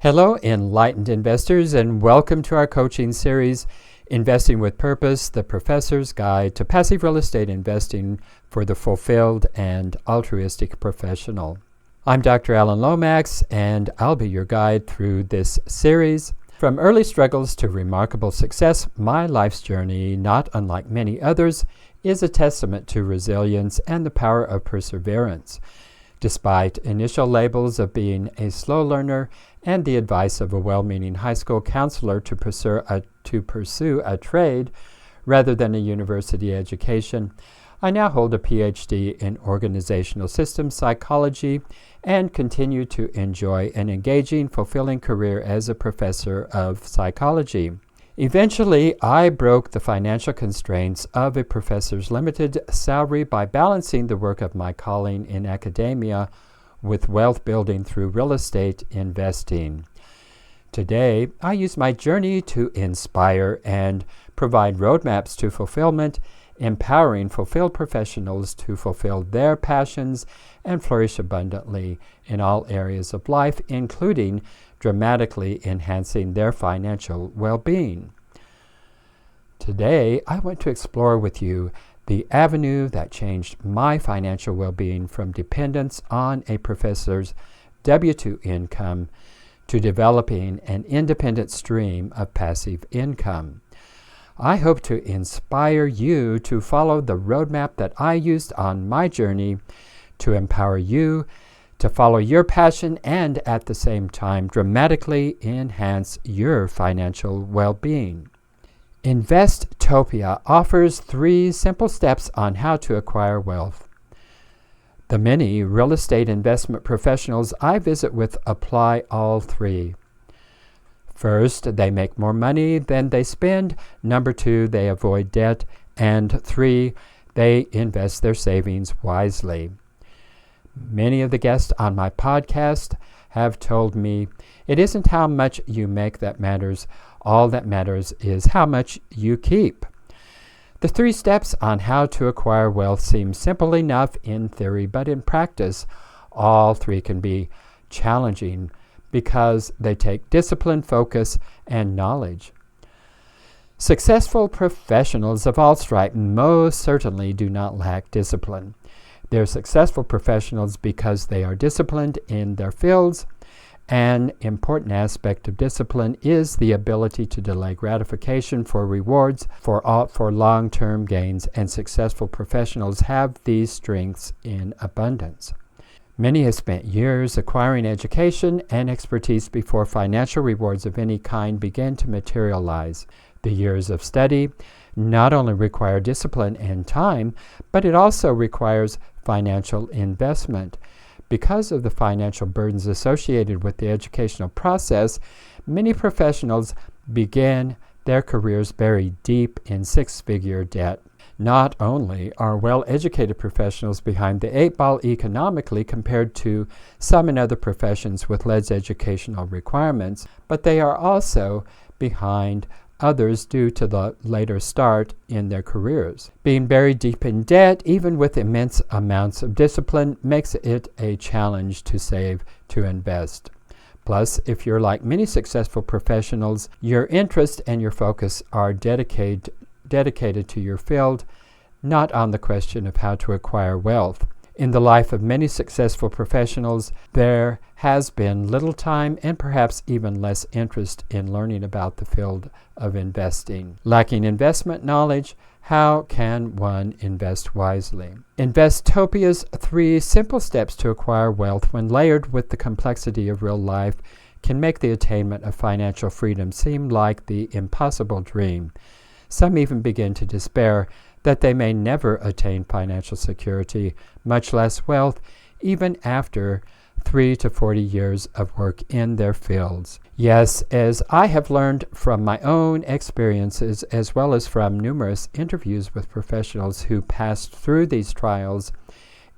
Hello, enlightened investors, and welcome to our coaching series, Investing with Purpose, the Professor's Guide to Passive Real Estate Investing for the Fulfilled and Altruistic Professional. I'm Dr. Alan Lomax, and I'll be your guide through this series. From early struggles to remarkable success, my life's journey, not unlike many others, is a testament to resilience and the power of perseverance. Despite initial labels of being a slow learner and the advice of a well-meaning high school counselor to pursue a trade rather than a university education, I now hold a Ph.D. in organizational systems psychology and continue to enjoy an engaging, fulfilling career as a professor of psychology. Eventually, I broke the financial constraints of a professor's limited salary by balancing the work of my calling in academia with wealth building through real estate investing. Today, I use my journey to inspire and provide roadmaps to fulfillment, empowering fulfilled professionals to fulfill their passions and flourish abundantly in all areas of life, including dramatically enhancing their financial well-being. Today, I want to explore with you the avenue that changed my financial well-being from dependence on a professor's W-2 income to developing an independent stream of passive income. I hope to inspire you to follow the roadmap that I used on my journey to empower you to follow your passion and at the same time dramatically enhance your financial well-being. Investopia offers 3 simple steps on how to acquire wealth. The many real estate investment professionals I visit with apply all 3. First, they make more money than they spend. Number 2, they avoid debt. And 3, they invest their savings wisely. Many of the guests on my podcast have told me it isn't how much you make that matters. All that matters is how much you keep. The 3 steps on how to acquire wealth seem simple enough in theory, but in practice, all 3 can be challenging because they take discipline, focus, and knowledge. Successful professionals of all stripe most certainly do not lack discipline. They're successful professionals because they are disciplined in their fields. An important aspect of discipline is the ability to delay gratification for rewards for long-term gains, and successful professionals have these strengths in abundance. Many have spent years acquiring education and expertise before financial rewards of any kind begin to materialize. The years of study not only require discipline and time, but it also requires financial investment. Because of the financial burdens associated with the educational process, many professionals begin their careers buried deep in 6-figure debt. Not only are well-educated professionals behind the 8 ball economically compared to some in other professions with less educational requirements, but they are also behind others due to the later start in their careers. Being buried deep in debt, even with immense amounts of discipline, makes it a challenge to save, to invest. Plus, if you're like many successful professionals, your interest and your focus are dedicated to your field, not on the question of how to acquire wealth. In the life of many successful professionals, there has been little time and perhaps even less interest in learning about the field of investing. Lacking investment knowledge, how can one invest wisely? Investopia's 3 simple steps to acquire wealth, when layered with the complexity of real life, can make the attainment of financial freedom seem like the impossible dream. Some even begin to despair that they may never attain financial security, much less wealth, even after 3 to 40 years of work in their fields. Yes, as I have learned from my own experiences, as well as from numerous interviews with professionals who passed through these trials,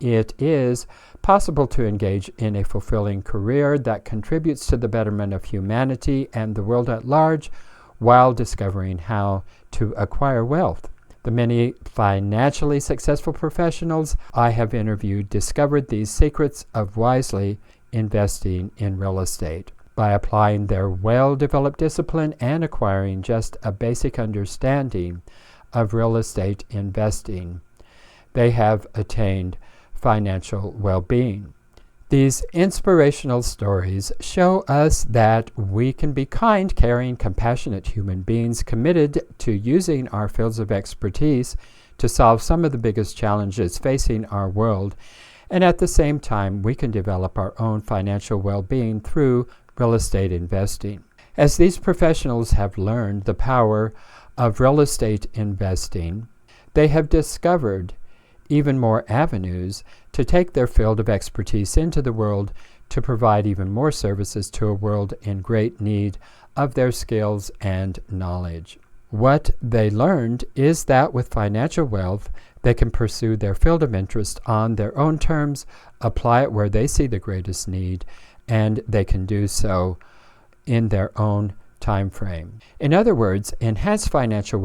it is possible to engage in a fulfilling career that contributes to the betterment of humanity and the world at large, while discovering how to acquire wealth. The many financially successful professionals I have interviewed discovered these secrets of wisely investing in real estate. by applying their well-developed discipline and acquiring just a basic understanding of real estate investing, they have attained financial well-being. These inspirational stories show us that we can be kind, caring, compassionate human beings committed to using our fields of expertise to solve some of the biggest challenges facing our world, and at the same time we can develop our own financial well-being through real estate investing. As these professionals have learned the power of real estate investing, they have discovered even more avenues to take their field of expertise into the world to provide even more services to a world in great need of their skills and knowledge. What they learned is that with financial wealth, they can pursue their field of interest on their own terms, apply it where they see the greatest need, and they can do so in their own time frame. In other words, enhanced financial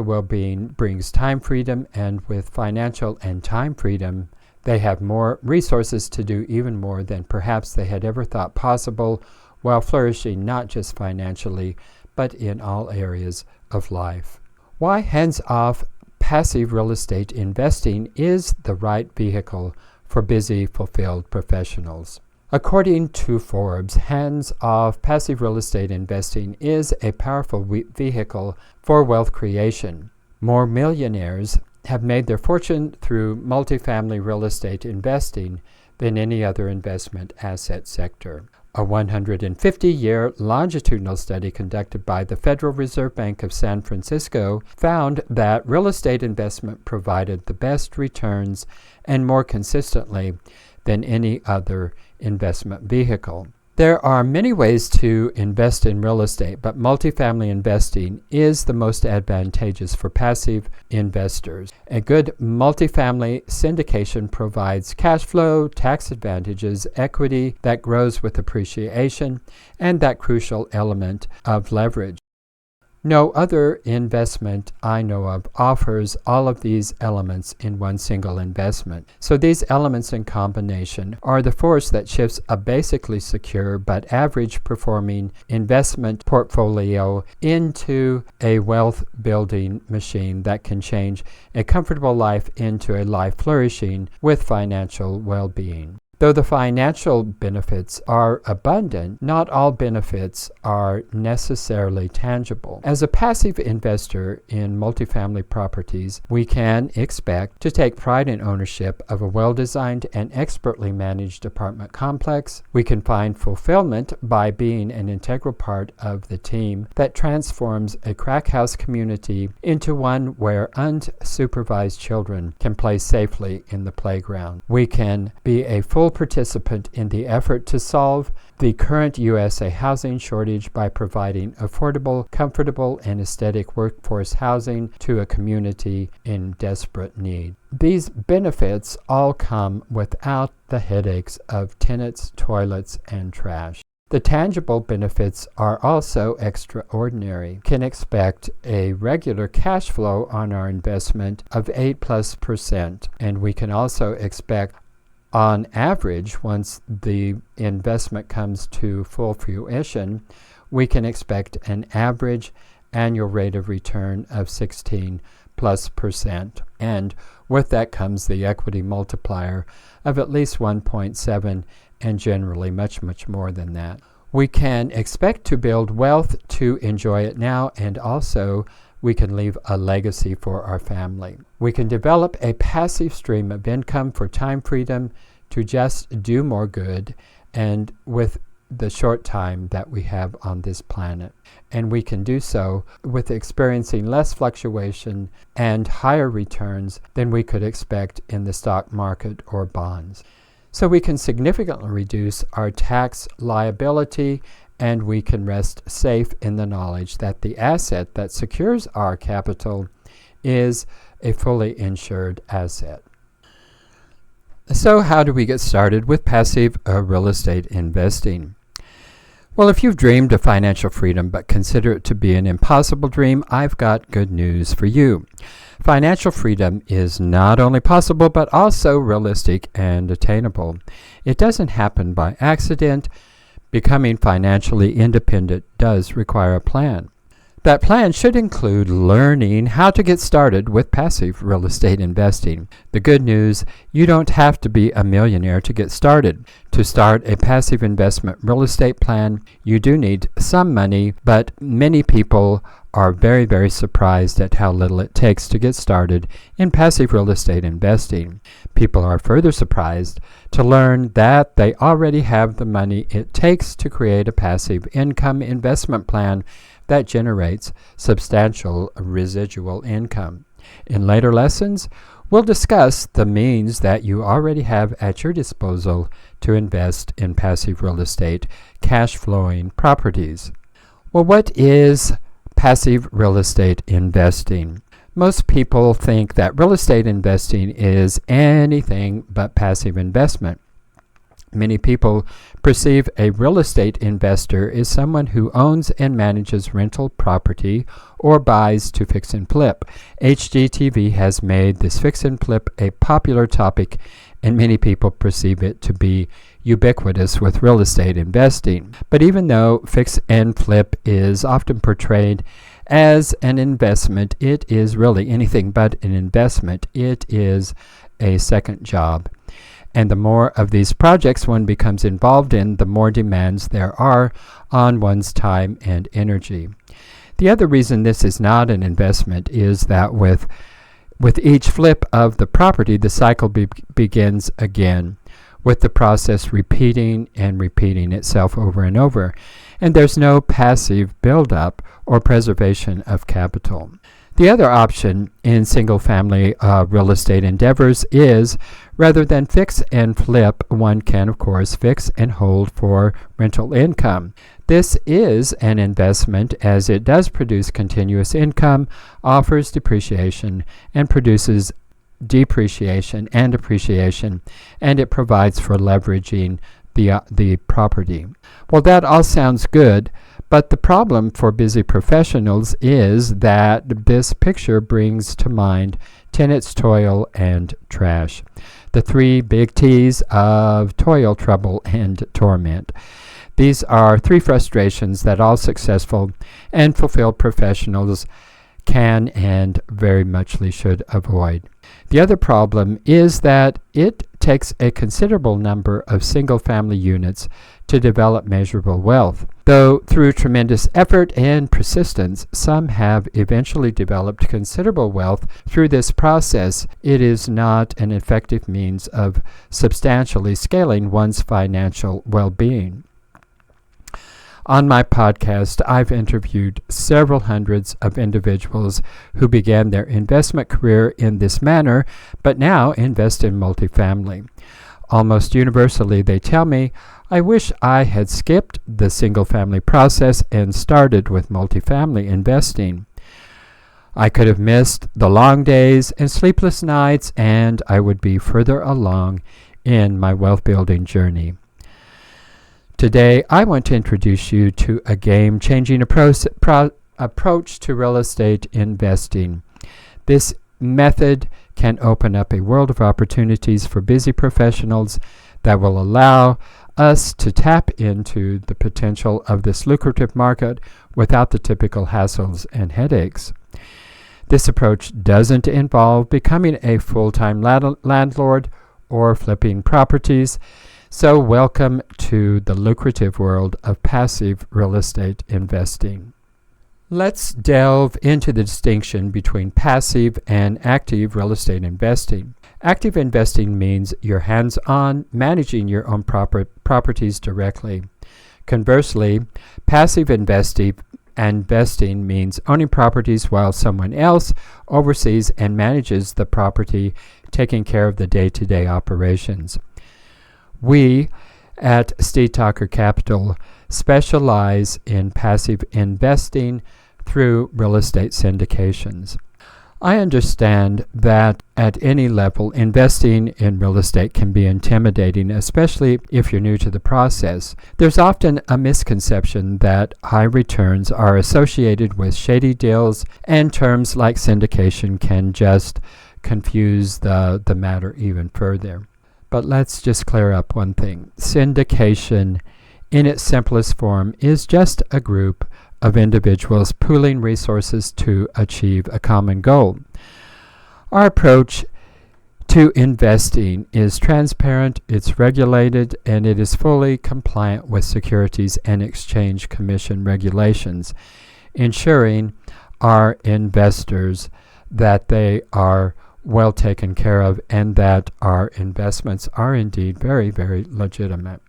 well-being brings time freedom, and with financial and time freedom, they have more resources to do even more than perhaps they had ever thought possible, while flourishing not just financially, but in all areas of life. Why hands-off passive real estate investing is the right vehicle for busy, fulfilled professionals. According to Forbes, hands-off passive real estate investing is a powerful vehicle for wealth creation. More millionaires have made their fortune through multifamily real estate investing than any other investment asset sector. A 150-year longitudinal study conducted by the Federal Reserve Bank of San Francisco found that real estate investment provided the best returns and more consistently than any other investment vehicle. There are many ways to invest in real estate, but multifamily investing is the most advantageous for passive investors. A good multifamily syndication provides cash flow, tax advantages, equity that grows with appreciation, and that crucial element of leverage. No other investment I know of offers all of these elements in one single investment. So these elements in combination are the force that shifts a basically secure but average performing investment portfolio into a wealth building machine that can change a comfortable life into a life flourishing with financial well-being. Though the financial benefits are abundant, not all benefits are necessarily tangible. As a passive investor in multifamily properties, we can expect to take pride in ownership of a well-designed and expertly managed apartment complex. We can find fulfillment by being an integral part of the team that transforms a crack house community into one where unsupervised children can play safely in the playground. We can be a full participant in the effort to solve the current USA housing shortage by providing affordable, comfortable, and aesthetic workforce housing to a community in desperate need. These benefits all come without the headaches of tenants, toilets, and trash. The tangible benefits are also extraordinary. Can expect a regular cash flow on our investment of 8+%, and we can also expect on average, once the investment comes to full fruition, we can expect an average annual rate of return of 16+%. And with that comes the equity multiplier of at least 1.7, and generally much, much more than that. We can expect to build wealth to enjoy it now, and also we can leave a legacy for our family. We can develop a passive stream of income for time freedom to just do more good and with the short time that we have on this planet. And we can do so with experiencing less fluctuation and higher returns than we could expect in the stock market or bonds. So we can significantly reduce our tax liability, and we can rest safe in the knowledge that the asset that secures our capital is a fully insured asset. So how do we get started with passive real estate investing? Well, if you've dreamed of financial freedom but consider it to be an impossible dream, I've got good news for you. Financial freedom is not only possible but also realistic and attainable. It doesn't happen by accident. Becoming financially independent does require a plan. That plan should include learning how to get started with passive real estate investing. The good news, you don't have to be a millionaire to get started. To start a passive investment real estate plan, you do need some money, but many people are very, very surprised at how little it takes to get started in passive real estate investing. People are further surprised to learn that they already have the money it takes to create a passive income investment plan that generates substantial residual income. In later lessons, we'll discuss the means that you already have at your disposal to invest in passive real estate cash flowing properties. Well, what is passive real estate investing? Most people think that real estate investing is anything but passive investment. Many people perceive a real estate investor as someone who owns and manages rental property or buys to fix and flip. HGTV has made this fix and flip a popular topic, and many people perceive it to be ubiquitous with real estate investing. But even though fix and flip is often portrayed as an investment, it is really anything but an investment. It is a second job. And the more of these projects one becomes involved in, the more demands there are on one's time and energy. The other reason this is not an investment is that with each flip of the property, the cycle begins again, with the process repeating and repeating itself over and over. And there's no passive buildup or preservation of capital. The other option in single-family real estate endeavors is, rather than fix and flip, one can, of course, fix and hold for rental income. This is an investment as it does produce continuous income, offers depreciation, and produces depreciation and appreciation, and it provides for leveraging the property. Well, that all sounds good. But the problem for busy professionals is that this picture brings to mind tenants' toil and trash. The three big T's of toil, trouble, and torment. These are three frustrations that all successful and fulfilled professionals can and very muchly should avoid. The other problem is that it takes a considerable number of single-family units to develop measurable wealth. Though through tremendous effort and persistence, some have eventually developed considerable wealth through this process, it is not an effective means of substantially scaling one's financial well-being. On my podcast, I've interviewed several hundreds of individuals who began their investment career in this manner, but now invest in multifamily. Almost universally, they tell me, I wish I had skipped the single-family process and started with multifamily investing. I could have missed the long days and sleepless nights, and I would be further along in my wealth-building journey. Today, I want to introduce you to a game-changing approach to real estate investing. This method can open up a world of opportunities for busy professionals that will allow us to tap into the potential of this lucrative market without the typical hassles and headaches. This approach doesn't involve becoming a full-time landlord or flipping properties. So welcome to the lucrative world of passive real estate investing. Let's delve into the distinction between passive and active real estate investing. Active investing means you're hands-on managing your own properties directly. Conversely, passive investing means owning properties while someone else oversees and manages the property, taking care of the day-to-day operations. We at Steve Talker Capital specialize in passive investing through real estate syndications. I understand that at any level, investing in real estate can be intimidating, especially if you're new to the process. There's often a misconception that high returns are associated with shady deals, and terms like syndication can just confuse the matter even further. But let's just clear up one thing. Syndication, in its simplest form, is just a group of individuals pooling resources to achieve a common goal. Our approach to investing is transparent, it's regulated, and it is fully compliant with Securities and Exchange Commission regulations, ensuring our investors that they are well taken care of and that our investments are indeed very, very legitimate.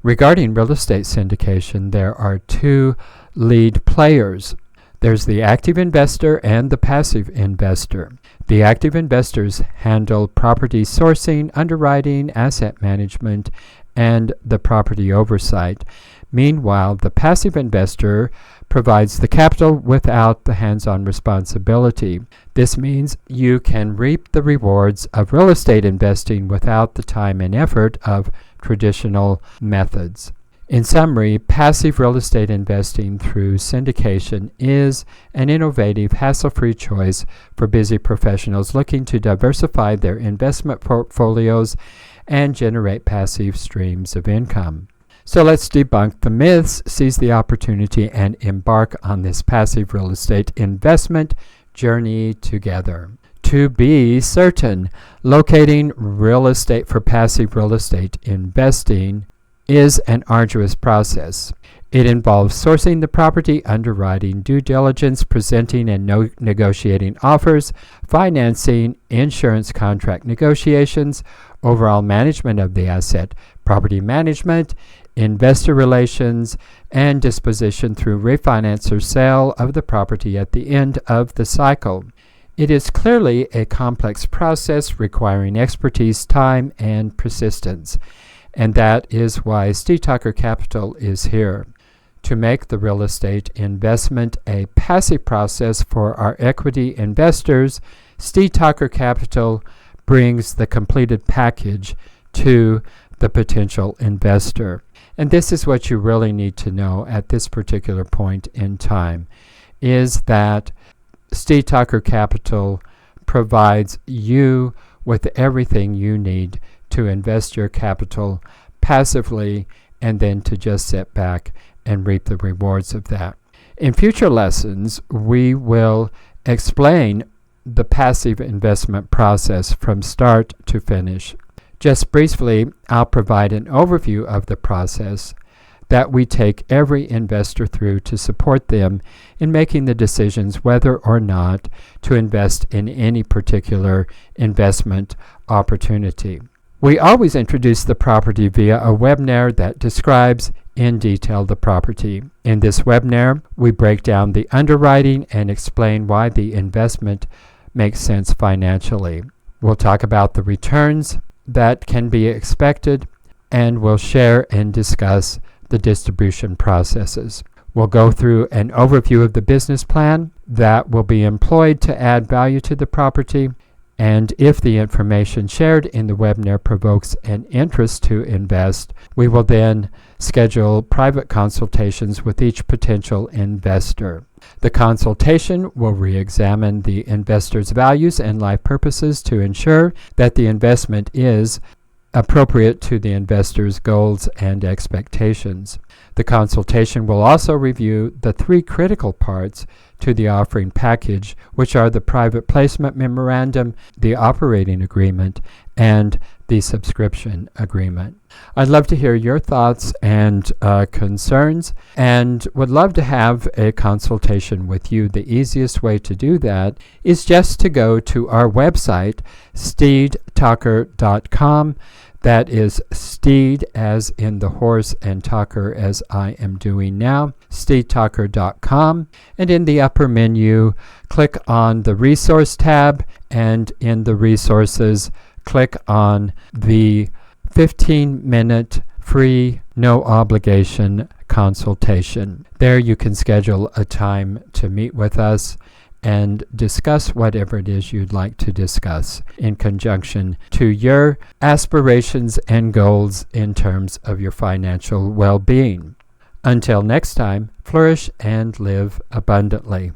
Regarding real estate syndication, there are two lead players. There's the active investor and the passive investor. The active investors handle property sourcing, underwriting, asset management, and the property oversight. Meanwhile, the passive investor provides the capital without the hands-on responsibility. This means you can reap the rewards of real estate investing without the time and effort of traditional methods. In summary, passive real estate investing through syndication is an innovative, hassle-free choice for busy professionals looking to diversify their investment portfolios and generate passive streams of income. So let's debunk the myths, seize the opportunity, and embark on this passive real estate investment journey together. To be certain, locating real estate for passive real estate investing is an arduous process. It involves sourcing the property, underwriting, due diligence, presenting and negotiating offers, financing, insurance contract negotiations, overall management of the asset, property management, investor relations, and disposition through refinance or sale of the property at the end of the cycle. It is clearly a complex process requiring expertise, time, and persistence. And that is why Steve Tucker Capital is here, to make the real estate investment a passive process for our equity investors. Steve Tucker Capital brings the completed package to the potential investor. And this is what you really need to know at this particular point in time, is that Steve Tucker Capital provides you with everything you need to invest your capital passively and then to just sit back and reap the rewards of that. In future lessons, we will explain the passive investment process from start to finish. Just briefly, I'll provide an overview of the process that we take every investor through to support them in making the decisions whether or not to invest in any particular investment opportunity. We always introduce the property via a webinar that describes in detail the property. In this webinar, we break down the underwriting and explain why the investment makes sense financially. We'll talk about the returns that can be expected, and we'll share and discuss the distribution processes. We'll go through an overview of the business plan that will be employed to add value to the property, and if the information shared in the webinar provokes an interest to invest, we will then schedule private consultations with each potential investor. The consultation will re-examine the investor's values and life purposes to ensure that the investment is appropriate to the investor's goals and expectations. The consultation will also review the three critical parts to the offering package, which are the private placement memorandum, the operating agreement, and the subscription agreement. I'd love to hear your thoughts and concerns, and would love to have a consultation with you. The easiest way to do that is just to go to our website, steedtucker.com. That is Steed as in the horse and Tucker as I am doing now, steedtucker.com. And in the upper menu, click on the resource tab, and in the resources, click on the 15-minute free, no obligation consultation. There you can schedule a time to meet with us, and discuss whatever it is you'd like to discuss in conjunction to your aspirations and goals in terms of your financial well-being. Until next time, flourish and live abundantly.